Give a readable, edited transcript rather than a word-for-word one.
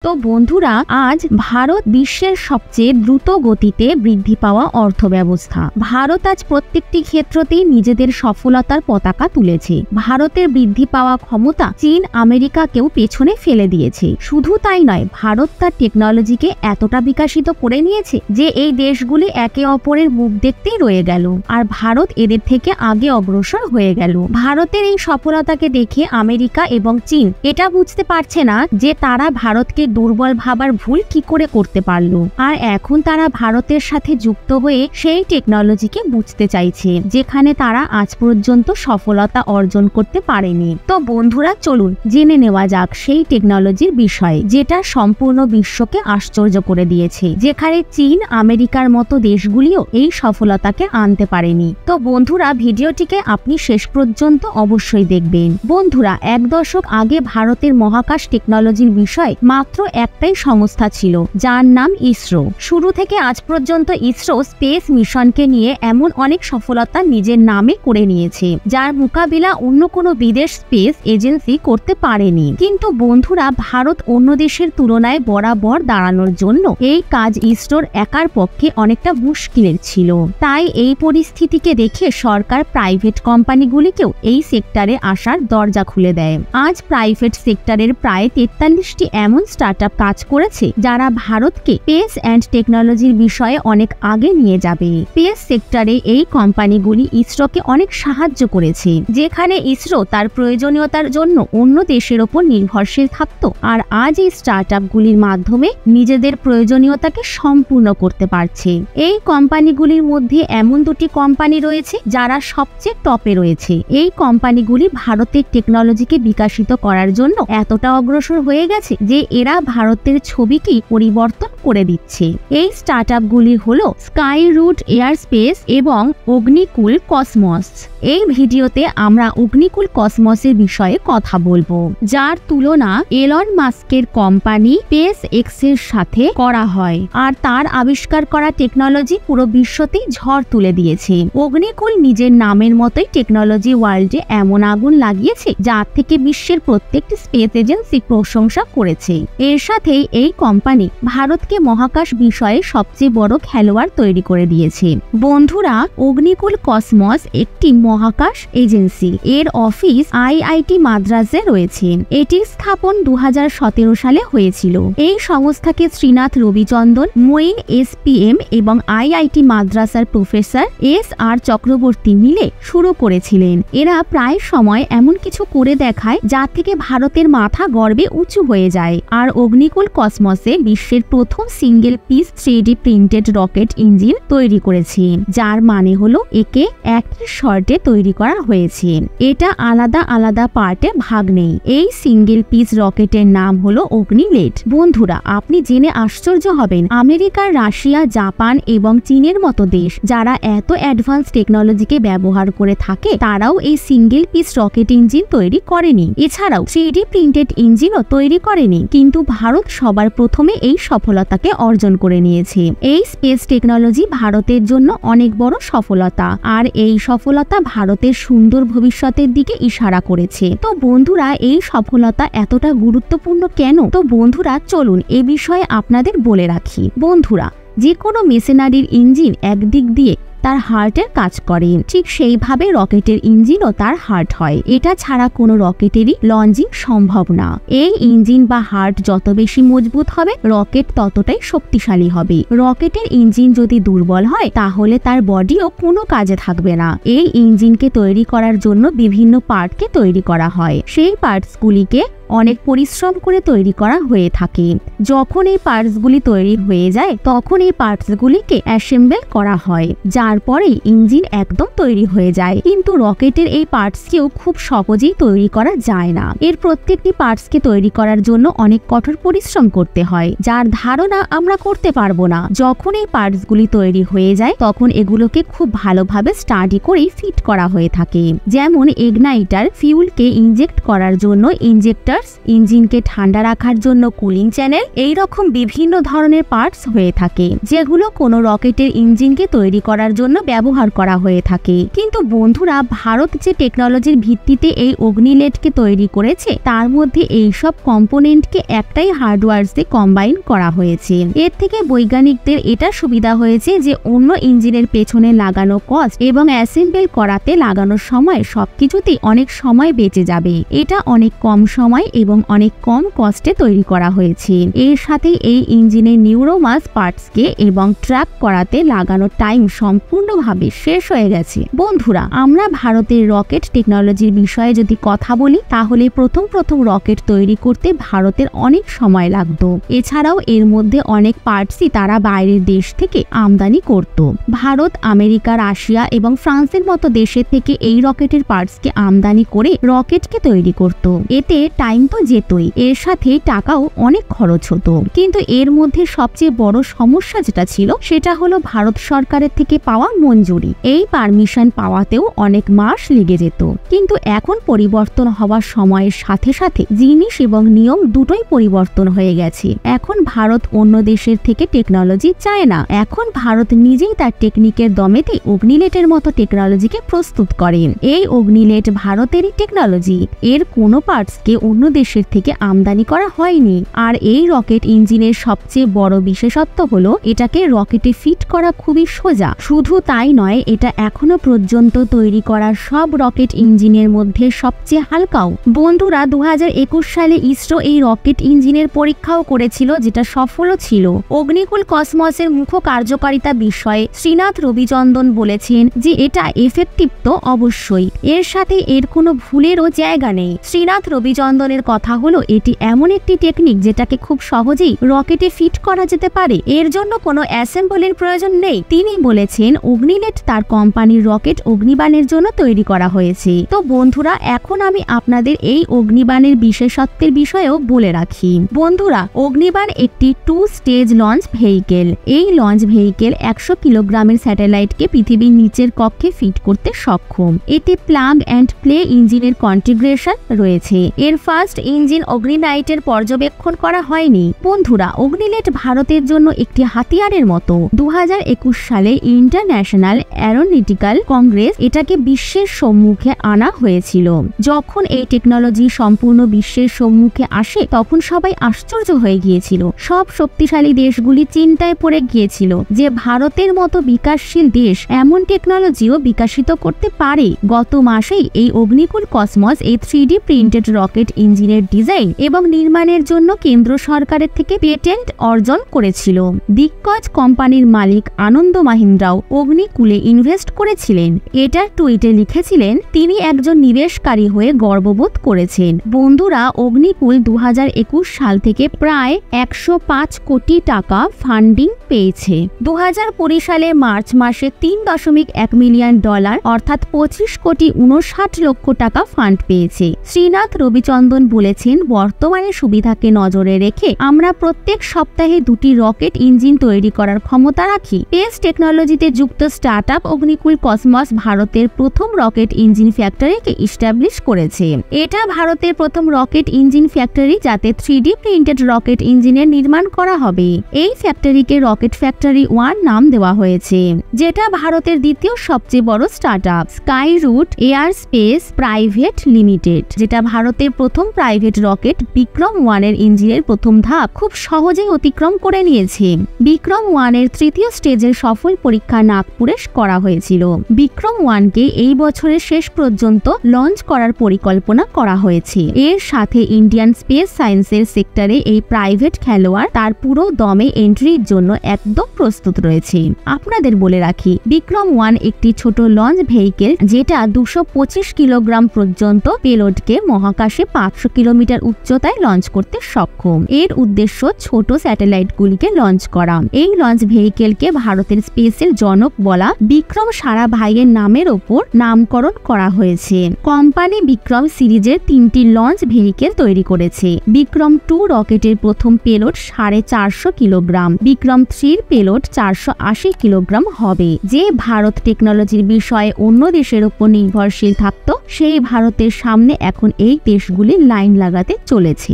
তো বন্ধুরা, আজ ভারত বিশ্বের সবচেয়ে দ্রুত গতিতে বৃদ্ধি পাওয়া অর্থব্যবস্থা। ভারত আজ প্রত্যেকটি ক্ষেত্রতেই নিজেদের সফলতার পতাকা তুলেছে। ভারতের বৃদ্ধি পাওয়া ক্ষমতা চীন আমেরিকাকেও পেছনে ফেলে দিয়েছে। শুধু তাই নয়, ভারত তার টেকনোলজিকে এতটা বিকশিত করে নিয়েছে যে এই দেশগুলি একে অপরের মুখ দেখতেই রয়ে গেল, আর ভারত এদের থেকে আগে অগ্রসর হয়ে গেল। ভারতের এই সফলতাকে দেখে আমেরিকা এবং চীন এটা বুঝতে পারছে না যে তারা ভারতকে দুর্বল ভাবার ভুল কি করে করতে পারলো, আর এখন তারা ভারতের সাথে যুক্ত হয়ে সেই টেকনোলজিকে বুঝতে চাইছে যেখানে তারা আজ পর্যন্ত সফলতা অর্জন করতে পারেনি। তো বন্ধুরা, চলুন জেনে নেওয়া যাক সেই টেকনোলজির বিষয়ে যেটা সম্পূর্ণ বিশ্বকে আশ্চর্য করে দিয়েছে, যেখানে চীন আমেরিকার মতো দেশগুলিও এই সফলতাকে আনতে পারেনি। তো বন্ধুরা, ভিডিওটিকে আপনি শেষ পর্যন্ত অবশ্যই দেখবেন। বন্ধুরা, এক দশক আগে ভারতের মহাকাশ টেকনোলজির বিষয়ে মাত্র একটাই সংস্থা ছিল, যার নাম ইসরো। শুরু থেকে আজ পর্যন্ত ইসরো স্পেস মিশনকে নিয়ে এমন অনেক সফলতা নিজের নামে করে নিয়েছে, যার মোকাবিলা অন্য কোনো বিদেশ স্পেস এজেন্সি করতে পারেনি। কিন্তু বন্ধুরা, ভারত অন্য দেশের তুলনায় বরাবর দাঁড়ানোর জন্য এই কাজ ইসরোর একার পক্ষে অনেকটা মুশকিলের ছিল। তাই এই পরিস্থিতিকে দেখে সরকার প্রাইভেট কোম্পানিগুলিকেও এই সেক্টরে আসার দরজা খুলে দেয়। আজ প্রাইভেট সেক্টরের প্রায় 43টি এমন স্টার্টআপ কাজ করেছে যারা ভারতকে স্পেস অ্যান্ড টেকনোলজির বিষয়ে অনেক আগে নিয়ে যাবে। স্পেস সেক্টরে এই কোম্পানিগুলি ইসরোকে অনেক সাহায্য করেছে, যেখানে ইসরো তার প্রয়োজনীয়তার জন্য অন্য দেশের ওপর নির্ভরশীল থাকত, আর আজ এই স্টার্টআপগুলির মাধ্যমে নিজেদের প্রয়োজনীয়তাকে সম্পূর্ণ করতে পারছে। এই কোম্পানিগুলির মধ্যে এমন দুটি কোম্পানি রয়েছে যারা সবচেয়ে টপে রয়েছে। এই কোম্পানিগুলি ভারতের টেকনোলজিকে বিকশিত করার জন্য এতটা অগ্রসর হয়ে গেছে যে এরা ভারতের ছবিকেই পরিবর্তন করে দিচ্ছে। এই স্টার্টআপগুলি হলো স্কাইরুট এয়ারস্পেস এবং অগ্নিকুল কসমস। এই ভিডিওতে আমরা অগ্নিকুল কসমসের বিষয়ে কথা বলবো, যার তুলনা এলন মাস্কের কোম্পানি স্পেস এক্স এর সাথে করা হয়, আর তার আবিষ্কার করা টেকনোলজি পুরো বিশ্বতেই ঝড় তুলে দিয়েছে। অগ্নিকুল নিজের নামের মতোই টেকনোলজি ওয়ার্ল্ডে এমন আগুন লাগিয়েছে যার থেকে বিশ্বের প্রত্যেকটি স্পেস এজেন্সি প্রশংসা করেছে। এর সাথেই এই কোম্পানি ভারতকে মহাকাশ বিষয়ে সবচেয়ে বড় খেলোয়াড় তৈরি করে দিয়েছে। বন্ধুরা, অগ্নিকুল কসমস একটি মহাকাশ এজেন্সি। এর অফিস আইআইটি মাদ্রাজে রয়েছে। এটির স্থাপন 2017 সালে হয়েছিল। এই সংস্থাকে শ্রীনাথ রবিচন্দন, মঈন এসপিএম এবং আইআইটি মাদ্রাসার প্রফেসর SR চক্রবর্তী মিলে শুরু করেছিলেন। এরা প্রায় সময় এমন কিছু করে দেখায় যা থেকে ভারতের মাথা গর্বে উঁচু হয়ে যায়। আর অগ্নিকুল কসমসে বিশ্বের প্রথম single piece 3D printed rocket engine তৈরি করেছে, যার মানে হলো একে একই শর্টে তৈরি করা হয়েছে। এটা আলাদা আলাদা পার্টে ভাগ নেই। এই সিঙ্গেল পিস রকেটের নাম হলো অগ্নিলেট। বন্ধুরা, আপনি জেনে আশ্চর্য হবেন, আমেরিকা, রাশিয়া, জাপান এবং চীনের মতো দেশ যারা এত অ্যাডভান্স টেকনোলজিকে ব্যবহার করে থাকে, তারাও এই সিঙ্গেল পিস রকেট ইঞ্জিন তৈরি করেনি। এছাড়াও 3D প্রিন্টেড ইঞ্জিনও তৈরি করেনি। কিন্তু ভারত সবার প্রথমে এই সফলতাকে অর্জন করে নিয়েছে। এই স্পেস টেকনোলজি ভারতের জন্য অনেক বড় সফলতা, আর এই সফলতা ভারতের সুন্দর ভবিষ্যতের দিকে ইশারা করেছে। তো বন্ধুরা, এই সফলতা এতটা গুরুত্বপূর্ণ কেন? তো বন্ধুরা, চলুন এ বিষয়ে আপনাদের বলে রাখি। বন্ধুরা, যে কোনো মেশিনারির ইঞ্জিন একদিক দিয়ে তার হার্টের কাজ করে, ঠিক সেইভাবে রকেটের ইঞ্জিনও তার হার্ট হয়। এটা ছাড়া কোনো রকেটেরই লঞ্চিং সম্ভব না। এই ইঞ্জিন বা হার্ট যত বেশি মজবুত হবে, রকেট ততটাই শক্তিশালী হবে। রকেটের ইঞ্জিন যদি দুর্বল হয়, তাহলে তার বডিও কোনো কাজে থাকবে না। এই ইঞ্জিনকে তৈরি করার জন্য বিভিন্ন পার্টকে তৈরি করা হয়। সেই পার্টসগুলিকে অনেক পরিশ্রম করে তৈরি করা হয়ে থাকে। যখন এই পার্টসগুলি তৈরি হয়ে যায়, তখন এই পার্টসগুলিকে অ্যাসেম্বল করা হয়, যার পরেই ইঞ্জিন একদম তৈরি হয়ে যায়। কিন্তু রকেটের এই পার্টসকেও খুব সহজেই তৈরি করা যায় না। এর প্রত্যেকটি পার্টসকে তৈরি করার জন্য অনেক কঠোর পরিশ্রম করতে হয়, যার ধারণা আমরা করতে পারবো না। যখন এই পার্টসগুলি তৈরি হয়ে যায়, তখন এগুলোকে খুব ভালোভাবে স্টাডি করেই ফিট করা হয়ে থাকে। যেমন ইগনাইটার ফিউলকে ইনজেক্ট করার জন্য ইনজেক্টর ফিল্টার্স, ইঞ্জিনকে ঠান্ডা রাখার জন্য কুলিং চ্যানেল, এই রকম বিভিন্ন ধরনের পার্টস হয়ে থাকে যেগুলো কোনো রকেটের ইঞ্জিনকে তৈরি করার জন্য ব্যবহার করা হয়ে থাকে। কিন্তু বন্ধুরা, ভারত যে টেকনোলজির ভিত্তিতে এই অগ্নিলেটকে তৈরি করেছে তার মধ্যে এইসব কম্পোনেন্টকে একটাই হার্ডওয়্যারসে কম্বাইন করা হয়েছে। এর থেকে বৈজ্ঞানিকদের এটা সুবিধা হয়েছে যে অন্য ইঞ্জিনের পেছনে লাগানো কস্ট এবং অ্যাসেম্বল করাতে লাগানোর সময় সবকিছুতেই অনেক সময় বেঁচে যাবে। এটা অনেক কম সময় এবং অনেক কম কস্টে তৈরি করা হয়েছে। এর সাথে এই ইঞ্জিনের নিউরোমাস পার্টসকে এবং ট্র্যাক করাতে লাগানো টাইম সম্পূর্ণভাবে শেষ হয়ে গেছে। বন্ধুরা, আমরা ভারতের রকেট টেকনোলজির বিষয়ে যদি কথা বলি তাহলে প্রথম রকেট তৈরি করতে ভারতের অনেক সময় লাগতো। এছাড়াও এর মধ্যে অনেক পার্টসই তারা বাইরের দেশ থেকে আমদানি করত। ভারত, আমেরিকা, রাশিয়া এবং ফ্রান্সের মতো দেশের থেকে এই রকেটের পার্টসকে আমদানি করে রকেটকে তৈরি করত। এতে টাইম তো যেতই, এর সাথে টাকাও অনেক খরচ হতো। কিন্তু এর মধ্যে সবচেয়ে বড় সমস্যা যেটা ছিল সেটা হলো ভারত সরকারের থেকে পাওয়া মঞ্জুরি। এই পারমিশন পাওয়াতেও অনেক মাস লেগে যেত। কিন্তু এখন পরিবর্তন হওয়ার সময়ের সাথে সাথে জিনিস এবং নিয়ম দুটোই পরিবর্তন হয়ে গেছে। এখন ভারত অন্য দেশের থেকে টেকনোলজি চায় না। এখন ভারত নিজেই তার টেকনিকের দমেতে অগ্নিলেটের মতো টেকনোলজিকে প্রস্তুত করেন। এই অগ্নিলেট ভারতেরই টেকনোলজি। এর কোনো পার্টসকে অন্য দেশের থেকে আমদানি করা হয়নি। আর এই রকেট ইঞ্জিনের সবচেয়ে বড় বিশেষত্ব হলো এটাকে রকেটে ফিট করা খুবই সোজা। শুধু তাই নয়, এটা এখনো পর্যন্ত তৈরি করা সব রকেট ইঞ্জিনের মধ্যে সবচেয়ে হালকাও। বন্ধুরা, 2021 সালে ইসরো এই রকেট ইঞ্জিনের পরীক্ষাও করেছিল, যেটা সফলও ছিল। অগ্নিকুল কসমসের মুখ্য কার্যকারিতা বিষয়ে শ্রীনাথ রবিচন্দন বলেছেন যে এটা এফেক্টিভ তো অবশ্যই, এর সাথে এর কোনো ভুলেরও জায়গা নেই। শ্রীনাথ রবিচন্দনের কথা হলো এটি এমন একটি টেকনিক যেটাকে খুব সহজেই রকেটে ফিট করা যেতে পারে, এর জন্য কোনো অ্যাসেম্বলের প্রয়োজন নেই। তিনি বলেছেন অগ্নিলেট তার কোম্পানির রকেট অগ্নিবাণের জন্য তৈরি করা হয়েছে। তো বন্ধুরা, এখন আমি আপনাদের এই অগ্নিবাণের বিশেষত্বের বিষয়েও বলে রাখি। বন্ধুরা, অগ্নিবাণ একটি 2 স্টেজ লঞ্চ ভেহিকেল। এই লঞ্চ ভেহিকেল 100 কিলোগ্রামের স্যাটেলাইটকে পৃথিবীর নিচের কক্ষে ফিট করতে সক্ষম। এতে প্লাগ অ্যান্ড প্লে ইঞ্জিনের কনফিগারেশন রয়েছে। এর ফার্স্ট ইঞ্জিন অগ্নিনাইটের পর্যবেক্ষণ করা হয়নি। বন্ধুরা, অগ্নিলেট ভারতের জন্য একটি হাতিয়ারের মতো। 2021 সালে ইন্টারন্যাশনাল অ্যারোনটিক্যাল কংগ্রেস এটাকে বিশ্বের সম্মুখে আনা হয়েছিল। যখন এই টেকনোলজি সম্পূর্ণ বিশ্বের সম্মুখে আসে তখন সবাই আশ্চর্য হয়ে গিয়েছিল। সব শক্তিশালী দেশগুলি চিন্তায় পড়ে গিয়েছিল যে ভারতের মতো বিকাশশীল দেশ এমন টেকনোলজিও বিকশিত করতে পারে। গত মাসেই এই অগ্নিকুল কসমস এই 3D প্রিন্টেড রকেট ইঞ্জিনের ডিজাইন এবং নির্মাণের জন্য কেন্দ্র সরকারের থেকে পেটেন্ট অর্জন করেছিল। দিগ্গজ কোম্পানির মালিক আনন্দ মাহিন্দ্রাও অগ্নিকুলে ইনভেস্ট করেছিলেন। এটার টুইটে লিখেছিলেন তিনি একজন নিবেশকারী হয়ে গর্ববোধ করেছেন। বন্ধুরা, অগ্নিকুল 2021 সাল থেকে প্রায় 105 কোটি টাকা ফান্ডিং পেয়েছে। 2020 সালে মার্চ মাসে $3.1 মিলিয়ন অর্থাৎ 25 কোটি 59 লক্ষ টাকা ফান্ড পেয়েছে। শ্রীনাথ রবিচন্দন বলেছেন বর্তমানে সুবিধাকে নজরে রেখে আমরা প্রত্যেক সপ্তাহে 2টি রকেট ইঞ্জিন তৈরি করার ক্ষমতা রাখি। স্পেস টেকনোলজিতে যুক্ত স্টার্টআপ অগ্নিকুল কসমস ভারতের প্রথম রকেট ইঞ্জিন ফ্যাক্টরিকে ইস্টাবলিশ করেছে। এটা ভারতের প্রথম রকেট ইঞ্জিন ফ্যাক্টরি যাতে 3D প্রিন্টেড রকেট ইঞ্জিনের নির্মাণ করা হবে। এই ফ্যাক্টরিকে রকেট ফ্যাক্টরি 1 নাম দেওয়া হয়েছে, যেটা ভারতের দ্বিতীয় সবচেয়ে বড় startup Skyroot Aerospace private limited, যেটা ভারতের প্রথম প্রাইভেট রকেট বিক্রম 1 এর ইঞ্জিনের প্রথম ধাপ খুব সহজেই অতিক্রম করে নিয়েছে। বিক্রম 1 এর তৃতীয় স্টেজের সফল পরীক্ষা নাগপুরে করা হয়েছিল। বিক্রম 1 কে এই বছরের শেষ পর্যন্ত লঞ্চ করার পরিকল্পনা করা হয়েছে। এর সাথে ইন্ডিয়ান স্পেস সায়েন্সের সেক্টরে এই প্রাইভেট খেলোয়াড় তার পুরো দমে এন্ট্রির জন্য একদম প্রস্তুত রয়েছে। আপনাদের বলে রাখি, বিক্রম 1 একটি ছোট লঞ্চ ভেহিকেল যেটা 225 কিলোগ্রাম পর্যন্ত পেলোডকে মহাকাশে 500 কিলোমিটার উচ্চতায় লঞ্চ করতে সক্ষম। এর উদ্দেশ্য ছোট স্যাটেলাইটগুলিকে লঞ্চ করা। এই লঞ্চ ভেহিকেলকে ভারতের স্পেসের জনক বলা বিক্রম সারাভাইয়ের নামের ওপর নামকরণ করা হয়েছে। কোম্পানি বিক্রম সিরিজের 3টি লঞ্চ ভেহিকেল তৈরি করেছে। বিক্রম 2 রকেটের প্রথম payload 450 kilogram, Vikram 3 payload 480 kilogram হবে। যে ভারত টেকনোলজির বিষয়ে অন্য দেশের উপর নির্ভরশীল থাকত সেই ভারতের সামনে এখন এই দেশগুলির লাইন লাগাতে চলেছে।